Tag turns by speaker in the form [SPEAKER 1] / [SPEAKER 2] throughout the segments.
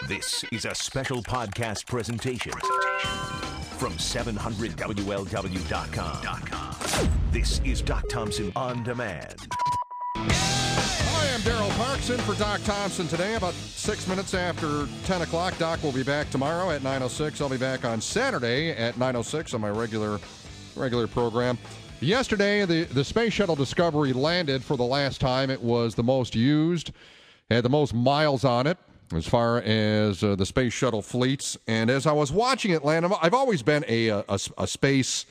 [SPEAKER 1] This is a special podcast presentation from 700WLW.com. This is Doc Thompson On Demand.
[SPEAKER 2] Hi, I'm Daryl Parks in for Doc Thompson today. About 6 minutes after 10 o'clock. Doc will be back tomorrow at 9:06. I'll be back on Saturday at 9:06 on my regular program. Yesterday, the Space Shuttle Discovery landed for the last time. It was the most used, had the most miles on it as far as the space shuttle fleets. And as I was watching it land, I've always been a space.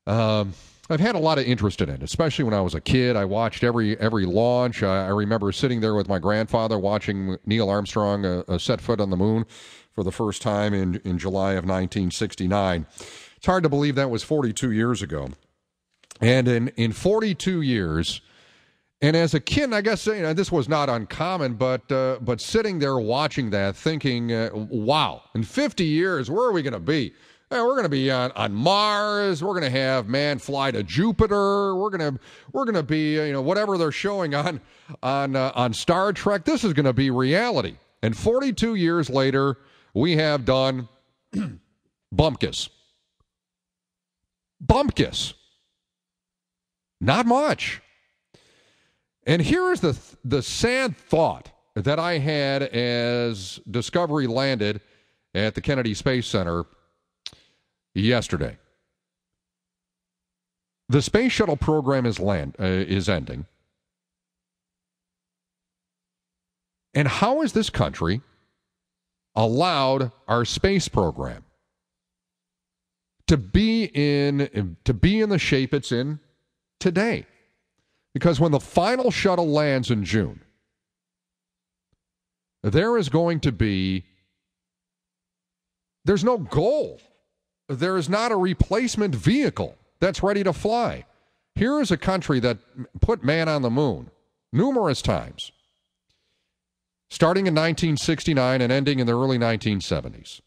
[SPEAKER 2] I've had a lot of interest in it, especially when I was a kid. I watched every launch. I remember sitting there with my grandfather watching Neil Armstrong set foot on the moon for the first time in July of 1969. It's hard to believe that was 42 years ago. And in 42 years, and as a kid, I guess this was not uncommon, but sitting there watching that, thinking, wow, in 50 years, where are we going to be? We're going to be on Mars. We're going to have man fly to Jupiter. We're going to be whatever they're showing on Star Trek. This is going to be reality. And 42 years later, we have done bumpkiss. Not much. And here is the sad thought that I had as Discovery landed at the Kennedy Space Center yesterday. The Space Shuttle program is ending. And how is this country allowed our space program to be in the shape it's in today? Because when the final shuttle lands in June, there's no goal. There is not a replacement vehicle that's ready to fly. Here is a country that put man on the moon numerous times, starting in 1969 and ending in the early 1970s.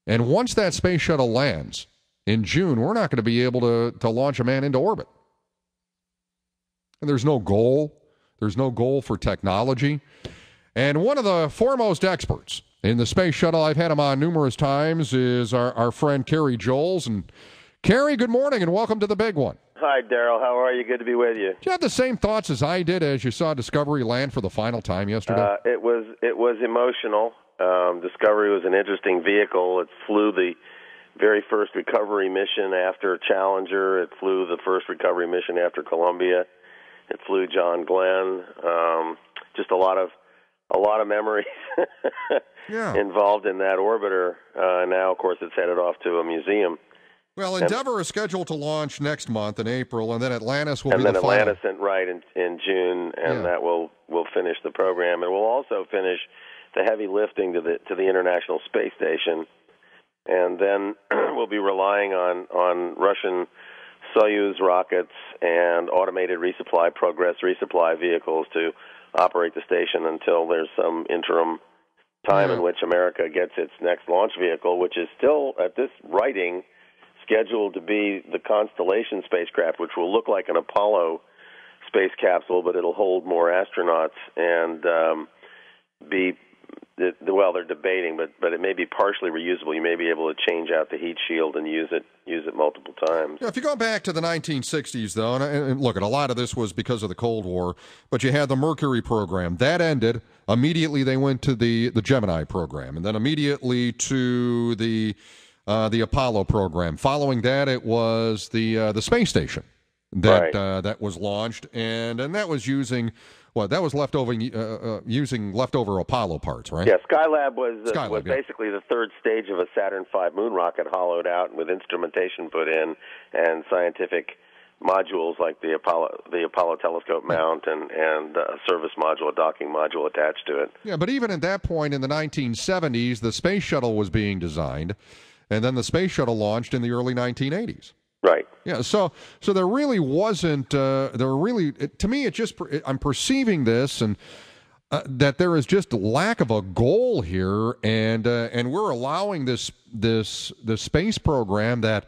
[SPEAKER 2] And once that space shuttle lands in June, we're not going to be able to launch a man into orbit. And there's no goal. There's no goal for technology. And one of the foremost experts in the space shuttle, I've had him on numerous times, is our friend Kerry Joles. And Kerry, good morning and welcome to the big one.
[SPEAKER 3] Hi, Daryl. How are you? Good to be with you.
[SPEAKER 2] Did you have the same thoughts as I did as you saw Discovery land for the final time yesterday?
[SPEAKER 3] It was emotional. Discovery was an interesting vehicle. It flew the very first recovery mission after Challenger. It flew the first recovery mission after Columbia. It flew John Glenn. Just a lot of memories involved in that orbiter. Now, of course, it's headed off to a museum.
[SPEAKER 2] Well, Endeavour is scheduled to launch next month in April, and then Atlantis will be the final.
[SPEAKER 3] And then Atlantis in June, and that will finish the program. And we'll also finish the heavy lifting to the International Space Station. And then we'll be relying on Russian Soyuz rockets and automated Progress resupply vehicles to operate the station until there's some interim time in which America gets its next launch vehicle, which is still, at this writing, scheduled to be the Constellation spacecraft, which will look like an Apollo space capsule, but it'll hold more astronauts and they're debating, but it may be partially reusable. You may be able to change out the heat shield and use it multiple times.
[SPEAKER 2] Yeah, if you go back to the 1960s, though, and look, a lot of this was because of the Cold War, but you had the Mercury program. That ended. Immediately they went to the Gemini program, and then immediately to the Apollo program. Following that, it was the space station that was launched, and that was using... Well, that was using leftover Apollo parts, right?
[SPEAKER 3] Yeah, Skylab was basically the third stage of a Saturn V moon rocket hollowed out with instrumentation put in and scientific modules like the Apollo telescope mount and a service module, a docking module attached to it.
[SPEAKER 2] Yeah, but even at that point in the 1970s, the space shuttle was being designed, and then the space shuttle launched in the early 1980s.
[SPEAKER 3] Right.
[SPEAKER 2] Yeah. So there really wasn't. To me, I'm perceiving this and that there is just lack of a goal here, and we're allowing this space program that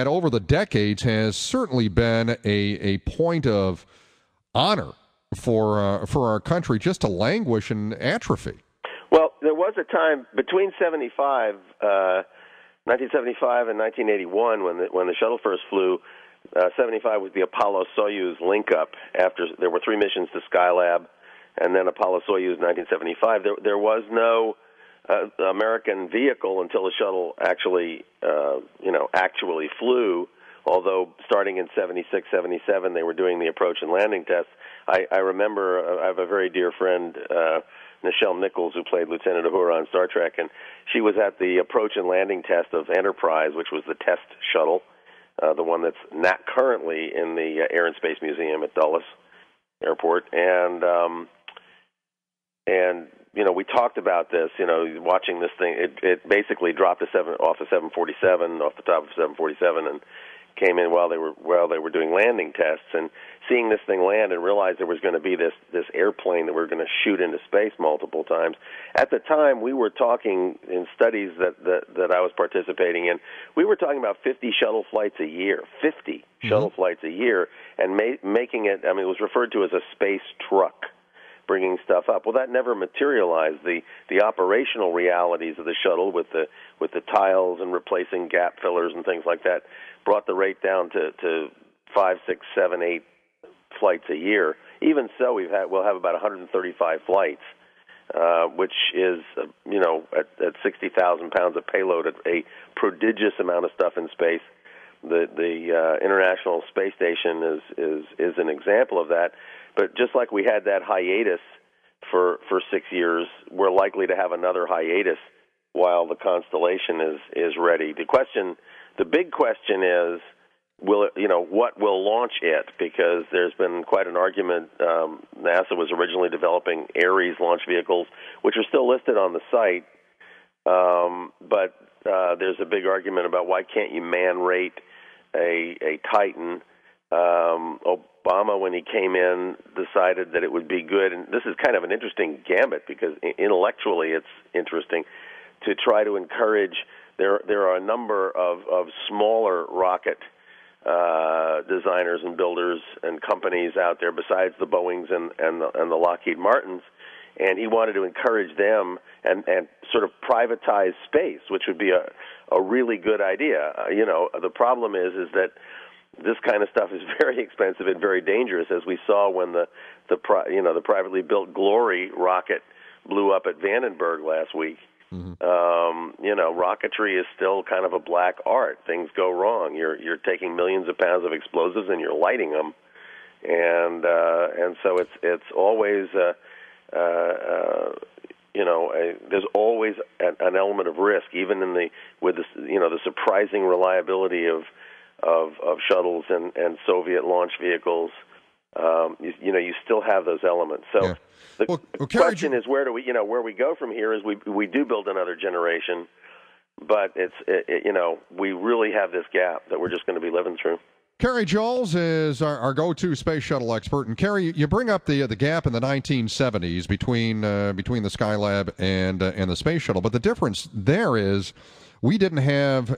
[SPEAKER 2] over the decades has certainly been a point of honor for our country just to languish and atrophy.
[SPEAKER 3] Well, there was a time between 1975 and 1981 when the shuttle first flew. 75 was the Apollo-Soyuz link-up. After there were 3 missions to Skylab, and then Apollo-Soyuz 1975. There was no American vehicle until the shuttle actually flew. Although starting in 76, 77, they were doing the approach and landing tests. I remember I have a very dear friend, Nichelle Nichols, who played Lieutenant Uhura on Star Trek, and she was at the approach and landing test of Enterprise, which was the test shuttle, the one that's not currently in the Air and Space Museum at Dulles Airport, and we talked about this, watching this thing. It basically dropped off the 747, off the top of 747, and came in while they were doing landing tests, and seeing this thing land and realize there was going to be this airplane that we were going to shoot into space multiple times. At the time, we were talking in studies that I was participating in. We were talking about 50 shuttle flights a year, 50 shuttle flights a year, and making it. I mean, it was referred to as a space truck, bringing stuff up. Well, that never materialized. The operational realities of the shuttle with the tiles and replacing gap fillers and things like that brought the rate down to 5, 6, 7, 8 flights a year. Even so, we'll have about 135 flights, which is at 60,000 pounds of payload, a prodigious amount of stuff in space. The International Space Station is an example of that. But just like we had that hiatus for 6 years, we're likely to have another hiatus while the constellation is ready. The big question is, what will launch it? Because there's been quite an argument. NASA was originally developing Ares launch vehicles, which are still listed on the site, but there's a big argument about why can't you man-rate a Titan. Obama, when he came in, decided that it would be good, and this is kind of an interesting gambit because intellectually it's interesting, to try to encourage. There are a number of smaller rocket designers and builders and companies out there besides the Boeings and the Lockheed Martins, and he wanted to encourage them and sort of privatize space, which would be a really good idea. The problem is that this kind of stuff is very expensive and very dangerous, as we saw when the privately built Glory rocket blew up at Vandenberg last week. Mm-hmm. Rocketry is still kind of a black art. Things go wrong. You're taking millions of pounds of explosives and you're lighting them, and so it's always there's always an element of risk, even with the surprising reliability of shuttles and Soviet launch vehicles. You still have those elements. So
[SPEAKER 2] yeah.
[SPEAKER 3] the question is, where we go from here is we do build another generation, but we really have this gap that we're just going to be living through.
[SPEAKER 2] Kerry Jones is our go-to space shuttle expert, and Kerry, you bring up the gap in the 1970s between the Skylab and the space shuttle, but the difference there is we didn't have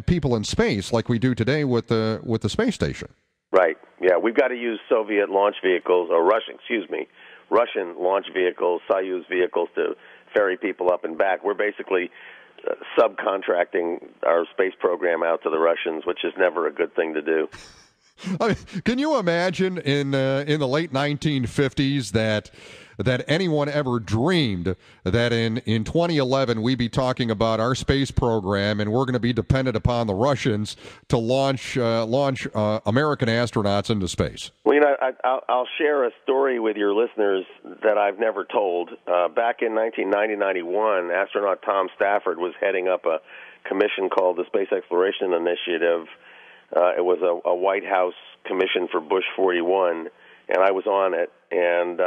[SPEAKER 2] people in space like we do today with the space station.
[SPEAKER 3] Right. Yeah, we've got to use Soviet launch vehicles, or Russian launch vehicles, Soyuz vehicles to ferry people up and back. We're basically subcontracting our space program out to the Russians, which is never a good thing to do.
[SPEAKER 2] I mean, can you imagine in the late 1950s that anyone ever dreamed that in 2011 we'd be talking about our space program and we're going to be dependent upon the Russians to launch American astronauts into space?
[SPEAKER 3] Well, I'll share a story with your listeners that I've never told. Back in 1990-91, astronaut Tom Stafford was heading up a commission called the Space Exploration Initiative. It was a White House commission for Bush 41, and I was on it, and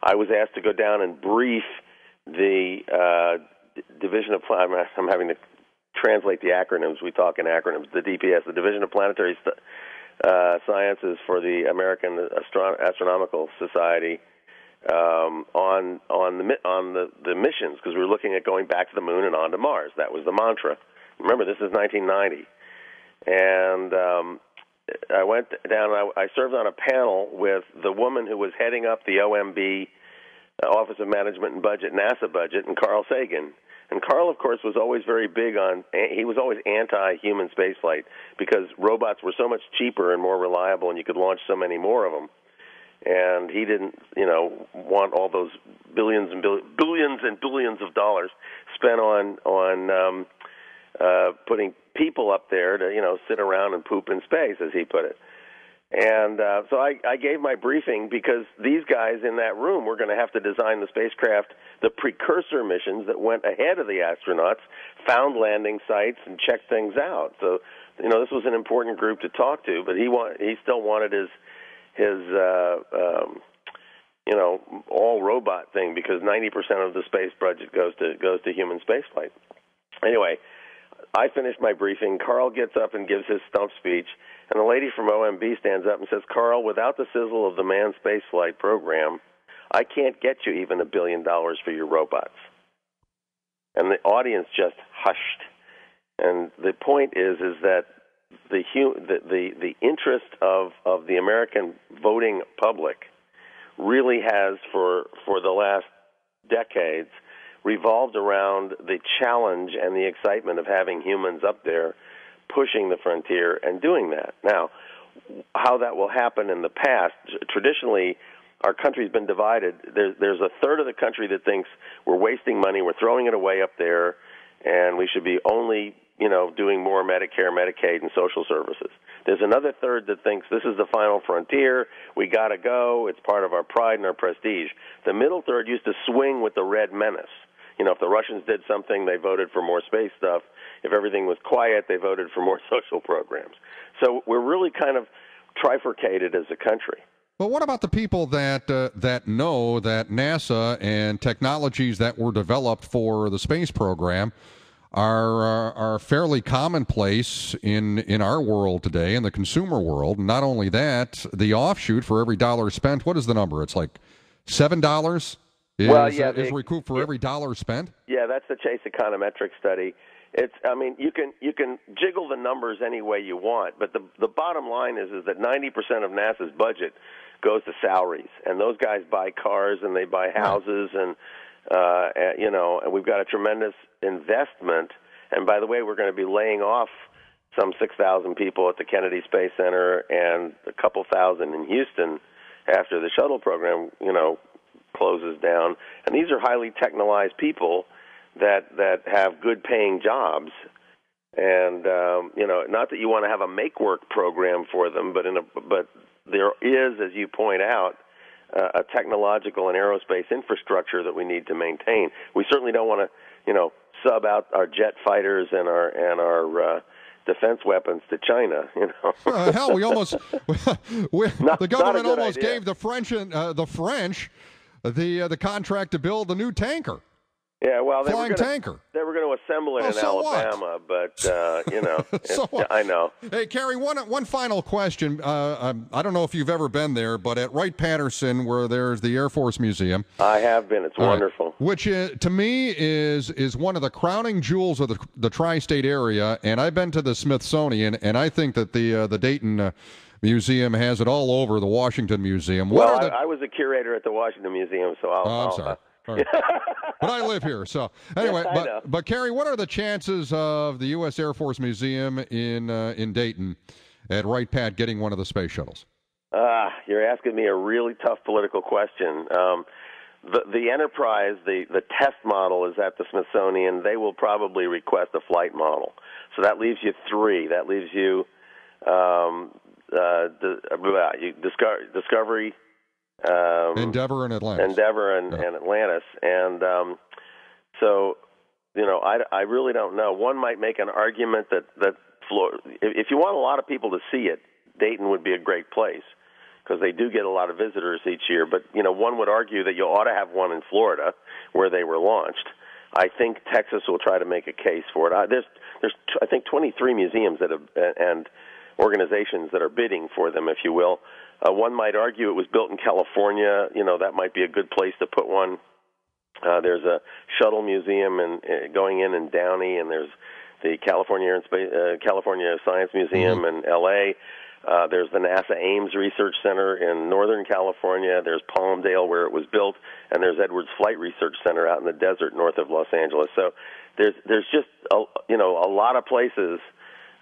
[SPEAKER 3] I was asked to go down and brief the Division of I'm having to translate the acronyms. We talk in acronyms. The DPS, the Division of Planetary Sciences for the American Astronomical Society, on the missions, because we were looking at going back to the moon and on to Mars. That was the mantra. Remember, this is 1990. And I went down and I served on a panel with the woman who was heading up the OMB Office of Management and Budget, NASA budget, and Carl Sagan. And Carl, of course, was always very big on, he was always anti-human spaceflight because robots were so much cheaper and more reliable and you could launch so many more of them. And he didn't, want all those billions and billions of dollars spent on putting people up there to, sit around and poop in space, as he put it. And so I gave my briefing because these guys in that room were going to have to design the spacecraft, the precursor missions that went ahead of the astronauts, found landing sites, and checked things out. So, this was an important group to talk to, but he still wanted his all robot thing because 90% of the space budget goes to human spaceflight. Anyway, I finished my briefing. Carl gets up and gives his stump speech, and the lady from OMB stands up and says, "Carl, without the sizzle of the manned spaceflight program, I can't get you even $1 billion for your robots." And the audience just hushed. And the point is that the interest of the American voting public really has for the last decades revolved around the challenge and the excitement of having humans up there pushing the frontier and doing that. Now, how that will happen in the past, traditionally, our country's been divided. There's a third of the country that thinks we're wasting money, we're throwing it away up there, and we should be only, doing more Medicare, Medicaid, and social services. There's another third that thinks this is the final frontier, we got to go, it's part of our pride and our prestige. The middle third used to swing with the red menace. If the Russians did something, they voted for more space stuff. If everything was quiet, they voted for more social programs. So we're really kind of trifurcated as a country.
[SPEAKER 2] But what about the people that know that NASA and technologies that were developed for the space program are fairly commonplace in our world today, in the consumer world? Not only that, the offshoot for every dollar spent, what is the number? It's like $7 is recouped for every dollar spent? Yeah,
[SPEAKER 3] that's the Chase Econometric study. You can jiggle the numbers any way you want, but the bottom line is that 90% of NASA's budget goes to salaries, and those guys buy cars and they buy houses, and we've got a tremendous investment. And by the way, we're going to be laying off some 6,000 people at the Kennedy Space Center and a couple thousand in Houston after the shuttle program, closes down. And these are highly technologized people that have good paying jobs. And not that you want to have a make work program for them, but there is, as you point out, a technological and aerospace infrastructure that we need to maintain. We certainly don't want to, sub out our jet fighters and our defense weapons to China.
[SPEAKER 2] Hell, the government almost gave the French the contract to build a new tanker.
[SPEAKER 3] Yeah, well,
[SPEAKER 2] they were going
[SPEAKER 3] to assemble it in Alabama, but I know.
[SPEAKER 2] Hey, Kerry, one final question. I don't know if you've ever been there, but at Wright-Patterson, where there's the Air Force Museum,
[SPEAKER 3] I have been. It's wonderful.
[SPEAKER 2] Which to me is one of the crowning jewels of the tri-state area. And I've been to the Smithsonian, and I think that the Dayton Museum has it all over the Washington Museum.
[SPEAKER 3] I was a curator at the Washington Museum, so
[SPEAKER 2] I'm sorry. Right. But I live here, so anyway. But Kerry, what are the chances of the U.S. Air Force Museum in Dayton at Wright-Pat getting one of the space shuttles?
[SPEAKER 3] You're asking me a really tough political question. The Enterprise, the test model is at the Smithsonian. They will probably request a flight model, so that leaves you three. That leaves you Discovery.
[SPEAKER 2] Endeavor and Atlantis.
[SPEAKER 3] And Atlantis. And so, I really don't know. One might make an argument that if you want a lot of people to see it, Dayton would be a great place because they do get a lot of visitors each year. But, one would argue that you ought to have one in Florida where they were launched. I think Texas will try to make a case for it. There's I think 23 museums and organizations that are bidding for them, if you will. One might argue it was built in California. That might be a good place to put one. There's a shuttle museum going in Downey, and there's the California Science Museum in L.A. There's the NASA Ames Research Center in Northern California. There's Palmdale, where it was built, and there's Edwards Flight Research Center out in the desert north of Los Angeles. So there's just a lot of places.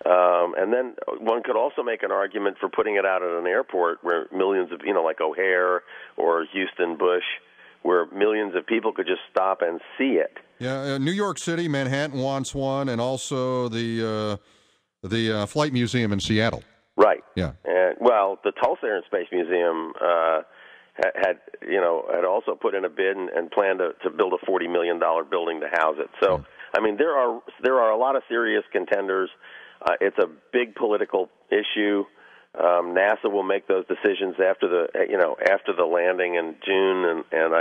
[SPEAKER 3] And then one could also make an argument for putting it out at an airport where millions of, like O'Hare or Houston Bush, where millions of people could just stop and see it.
[SPEAKER 2] Yeah, New York City, Manhattan wants one, and also the Flight Museum in Seattle.
[SPEAKER 3] Right.
[SPEAKER 2] Yeah.
[SPEAKER 3] And the Tulsa Air and Space Museum had also put in a bid and planned to build a $40 million building to house it. So, I mean, there are a lot of serious contenders. It's a big political issue. NASA will make those decisions after the landing in June, and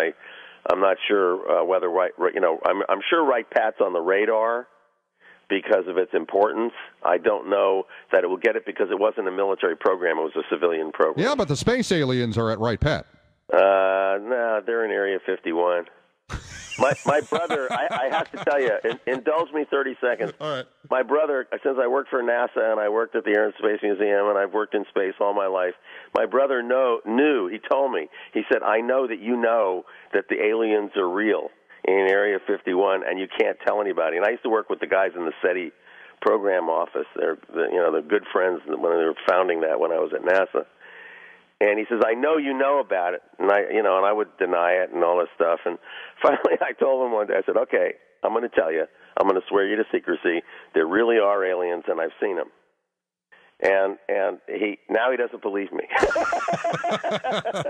[SPEAKER 3] I'm not sure whether I'm sure Wright-Pat's on the radar because of its importance. I don't know that it will get it because it wasn't a military program; it was a civilian program.
[SPEAKER 2] Yeah, but the space aliens are at Wright-Pat.
[SPEAKER 3] No, they're in Area 51. My brother, I have to tell you, indulge me 30 seconds.
[SPEAKER 2] All right.
[SPEAKER 3] My brother, since I worked for NASA and I worked at the Air and Space Museum and I've worked in space all my life, my brother knew, he told me, he said, I know that you know that the aliens are real in Area 51 and you can't tell anybody. And I used to work with the guys in the SETI program office. They're good friends when they were founding that when I was at NASA. And he says, I know you know about it. And I would deny it and all this stuff. And finally I told him one day, I said, okay, I'm going to tell you. I'm going to swear you to secrecy. There really are aliens, and I've seen them. And he doesn't believe me.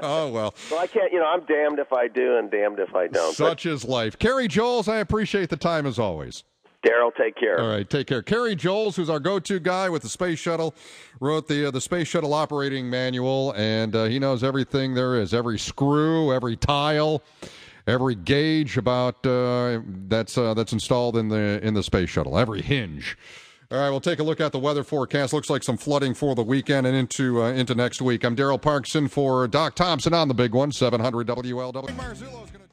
[SPEAKER 2] Oh, well.
[SPEAKER 3] So I can't, I'm damned if I do and damned if I don't.
[SPEAKER 2] Such is life. Kerry Joels, I appreciate the time as always.
[SPEAKER 3] Daryl, take care.
[SPEAKER 2] All right, take care. Kerry Joels, who's our go-to guy with the Space Shuttle, wrote the Space Shuttle operating manual, and he knows everything there is, every screw, every tile, every gauge about that's installed in the Space Shuttle, every hinge. All right, we'll take a look at the weather forecast. Looks like some flooding for the weekend and into next week. I'm Daryl Parkson for Doc Thompson on the big one, 700 WLW.